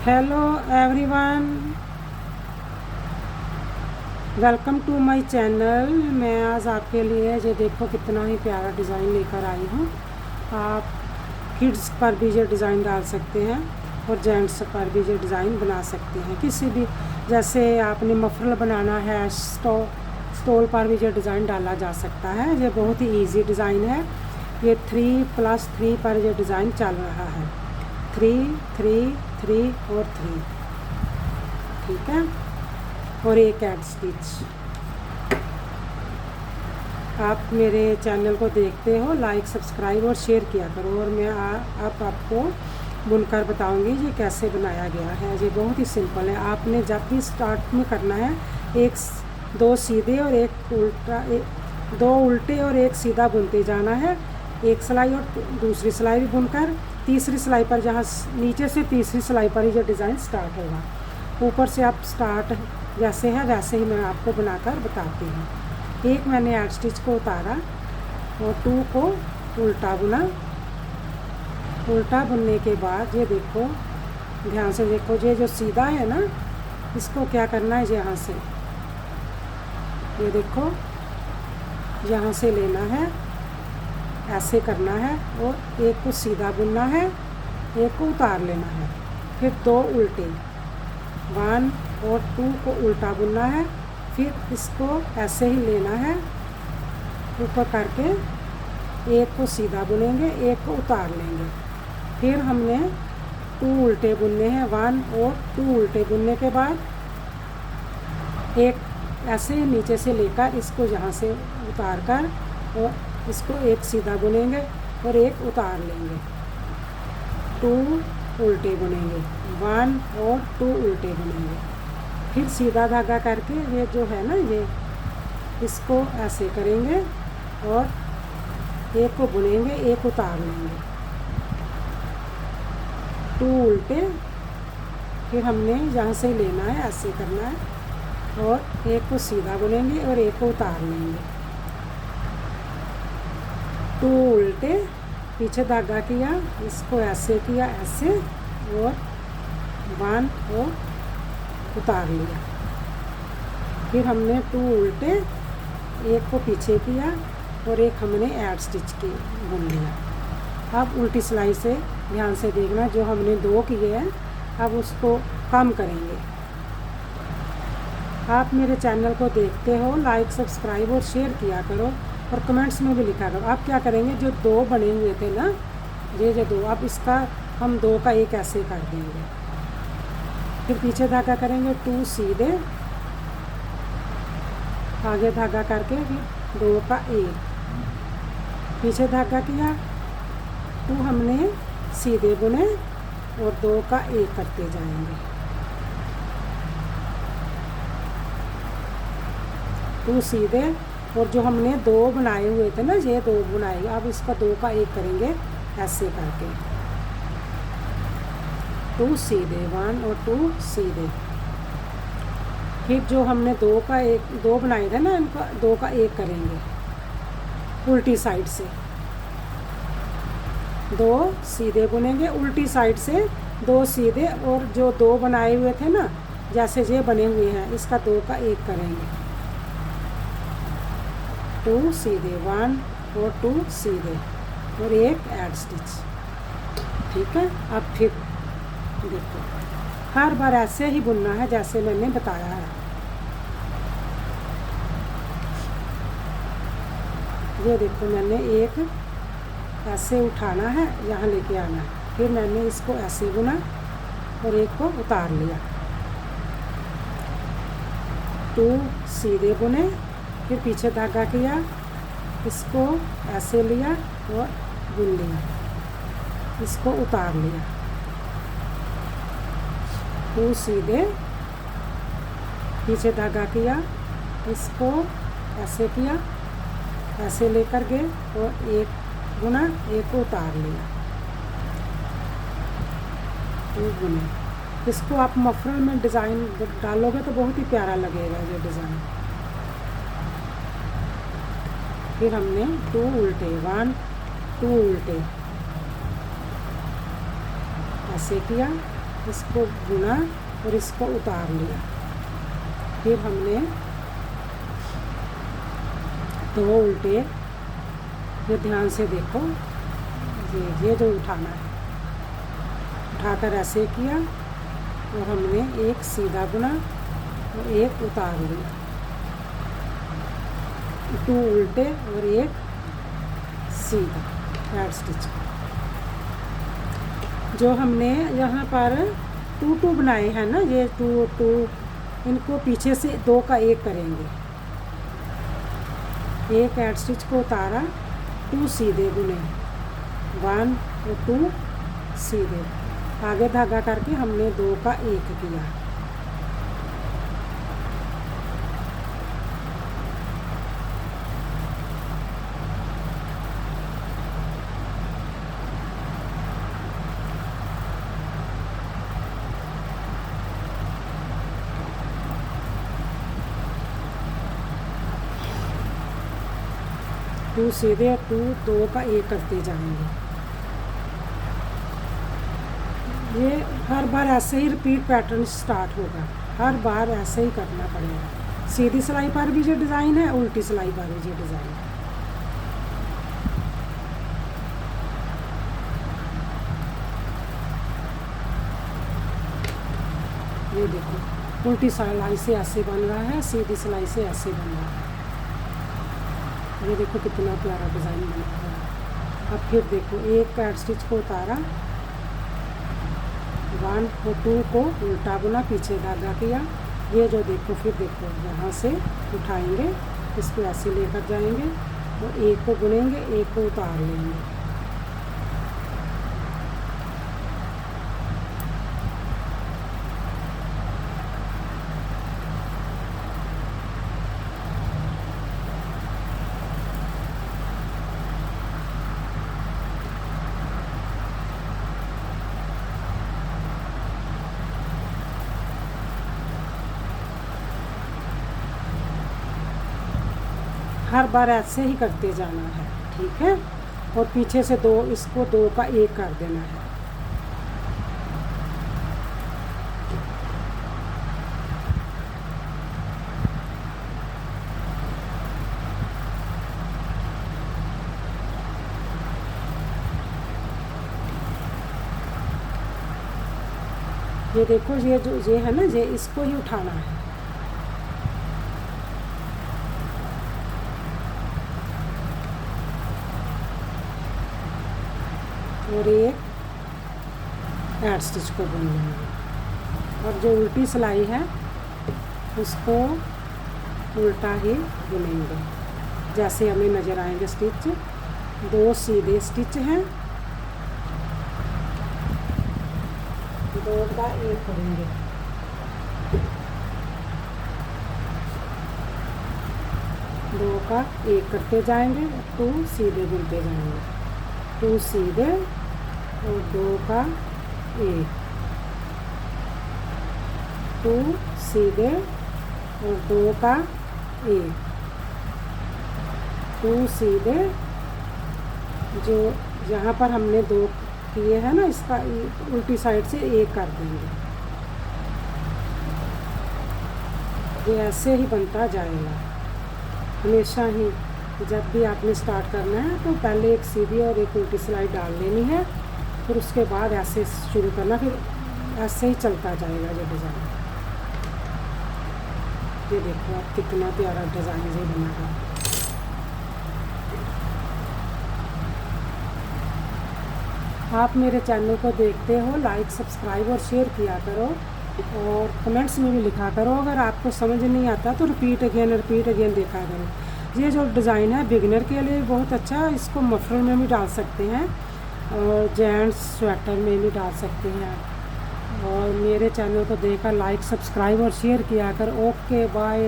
Hello everyone, welcome to my channel. मैं आज आपके लिए ये देखो कितना ही प्यारा डिज़ाइन लेकर आई हूँ। आप किड्स पर भी ये डिज़ाइन डाल सकते हैं और जेंट्स पर भी ये डिज़ाइन बना सकते हैं। किसी भी, जैसे आपने मफरल बनाना है, स्टॉल पर भी ये डिज़ाइन डाला जा सकता है। ये बहुत ही इजी डिज़ाइन है। ये 3+3 पर ये डिज़ाइन चल रहा है। 3 3 3 और 3, ठीक है। और एक एड स्टिच। आप मेरे चैनल को देखते हो, लाइक सब्सक्राइब और शेयर किया करो। और मैं आपको बुनकर बताऊंगी ये कैसे बनाया गया है। ये बहुत ही सिंपल है। आपने जब भी स्टार्ट में करना है, दो सीधे और एक उल्टा, दो उल्टे और एक सीधा बुनते जाना है। एक सिलाई और दूसरी सिलाई भी बुनकर तीसरी सिलाई पर, जहाँ नीचे से तीसरी सिलाई पर ही जो डिज़ाइन स्टार्ट होगा। ऊपर से आप स्टार्ट जैसे है वैसे ही मैं आपको बनाकर बताती हूँ। एक मैंने एड स्टिच को उतारा और 2 को उल्टा बुना। उल्टा बुनने के बाद ये देखो, ध्यान से देखो, ये जो सीधा है ना, इसको क्या करना है, यहाँ से ये देखो, यहाँ से लेना है, ऐसे करना है और एक को सीधा बुनना है, एक को उतार लेना है। फिर 2 उल्टे, 1 और 2 को उल्टा बुनना है। फिर इसको ऐसे ही लेना है, ऊपर करके एक को सीधा बुनेंगे, एक को उतार लेंगे। फिर हमने 2 उल्टे बुनने हैं, 1 और 2 उल्टे बुनने के बाद एक ऐसे नीचे से लेकर इसको यहाँ से उतार कर और इसको एक सीधा बुनेंगे और एक उतार लेंगे। 2 उल्टे बुनेंगे, 1 और 2 उल्टे बुनेंगे। फिर सीधा धागा करके ये जो है ना, ये इसको ऐसे करेंगे और एक को बुनेंगे, एक उतार लेंगे। 2 उल्टे, फिर हमने यहाँ से लेना है, ऐसे करना है और एक को सीधा बुनेंगे और एक को उतार लेंगे। 2 उल्टे, पीछे धागा किया, इसको ऐसे किया, ऐसे, और 1 और उतार लिया। फिर हमने 2 उल्टे, एक को पीछे किया और एक हमने ऐड स्टिच की बुन लिया। अब उल्टी सिलाई से ध्यान से देखना, जो हमने 2 किए हैं अब उसको कम करेंगे। आप मेरे चैनल को देखते हो, लाइक सब्सक्राइब और शेयर किया करो और कमेंट्स में भी लिखा करो। आप क्या करेंगे, जो 2 बने हुए थे ना, ये जो 2, अब इसका हम 2 का 1 ऐसे कर देंगे। फिर पीछे धागा करेंगे, 2 सीधे, आगे धागा करके फिर 2 का 1, पीछे धागा किया, 2 हमने सीधे बुने और 2 का 1 करते जाएंगे। 2 सीधे, और जो हमने 2 बनाए हुए थे ना, ये 2 बनाए, अब इसका 2 का 1 करेंगे ऐसे करके। 2 सीधे, 1 और 2 सीधे। फिर जो हमने 2 बनाए थे ना, इनका 2 का 1 करेंगे उल्टी साइड से। 2 सीधे बुनेंगे, उल्टी साइड से 2 सीधे, और जो 2 बनाए हुए थे ना, जैसे ये बने हुए हैं, इसका 2 का 1 करेंगे। 2 सीधे, 1 और 2 सीधे और एक ऐड स्टिच, ठीक है। अब फिर देखो, हर बार ऐसे ही बुनना है जैसे मैंने बताया है। ये देखो, मैंने एक ऐसे उठाना है, यहाँ लेके आना है। फिर मैंने इसको ऐसे बुना और एक को उतार लिया। 2 सीधे बुने, फिर पीछे धागा किया, इसको ऐसे लिया और बुन लिया, इसको उतार लिया। 2 सीधे, पीछे धागा किया, इसको ऐसे किया, ऐसे लेकर गए और एक बुना, एक को उतार लिया, 2 बुने। इसको आप मफरल में डिज़ाइन डालोगे तो बहुत ही प्यारा लगेगा ये डिज़ाइन। फिर हमने 2 उल्टे, 1 2 उल्टे ऐसे किया, इसको बुना और इसको उतार लिया। फिर हमने 2 उल्टे, ये ध्यान से देखो, ये जो उठाना है, उठाकर ऐसे किया और हमने एक सीधा बुना और एक उतार लिया। 2 उल्टे और एक सीधा एड स्टिच। जो हमने यहाँ पर 2 बनाए हैं ना, ये 2 इनको पीछे से 2 का 1 करेंगे। एक एड स्टिच को उतारा, 2 सीधे बुने, 1 और 2 सीधे, आगे धागा करके हमने 2 का 1 किया। टू सीधे, 2 का 1 करते जाएंगे। ये हर बार ऐसे ही रिपीट पैटर्न स्टार्ट होगा, हर बार ऐसे ही करना पड़ेगा। सीधी सिलाई पर भी ये डिज़ाइन है, उल्टी सिलाई पर भी ये डिज़ाइन है। ये देखो, उल्टी सिलाई से ऐसे बन रहा है, सीधी सिलाई से ऐसे बन रहा है। ये देखो कितना प्यारा डिज़ाइन बना हुआ है। अब फिर देखो, एक एड स्टिच को उतारा, 1 और 2 को उल्टा बुना, पीछे धागा किया। ये जो देखो, फिर देखो यहाँ से उठाएंगे, इसको ऐसे लेकर जाएंगे और एक को बुनेंगे, एक को उतार लेंगे। हर बार ऐसे ही करते जाना है, ठीक है। और पीछे से 2, इसको 2 का 1 कर देना है। ये देखो, ये जो ये है ना, ये इसको ही उठाना है। और एक एड स्टिच को बुन लेंगे और जो उल्टी सिलाई है उसको उल्टा ही बुनेंगे, जैसे हमें नज़र आएंगे स्टिच। 2 सीधे स्टिच हैं, 2 का 1 करेंगे। दो का 1 करते जाएंगे, 2 सीधे बुनते जाएंगे, 2 सीधे और 2 का 1, 2 सीधे और 2 का 1, 2 सीधे। जो यहाँ पर हमने 2 किए हैं ना, इसका उल्टी साइड से 1 कर देंगे। ये ऐसे ही बनता जाएगा हमेशा ही। जब भी आपने स्टार्ट करना है तो पहले एक सीधी और एक उल्टी सिलाई डाल लेनी है, फिर उसके बाद ऐसे शुरू करना, फिर ऐसे ही चलता जाएगा ये डिज़ाइन। ये देखो आप कितना प्यारा डिज़ाइन ये बना है। आप मेरे चैनल को देखते हो, लाइक सब्सक्राइब और शेयर किया करो और कमेंट्स में भी लिखा करो। अगर आपको समझ नहीं आता तो रिपीट अगेन देखा करो। ये जो डिज़ाइन है बिगिनर के लिए बहुत अच्छा है, इसको मफलर में भी डाल सकते हैं और जेंट्स स्वेटर में भी डाल सकते हैं। और मेरे चैनल को देखकर लाइक सब्सक्राइब और शेयर किया कर। Okay bye.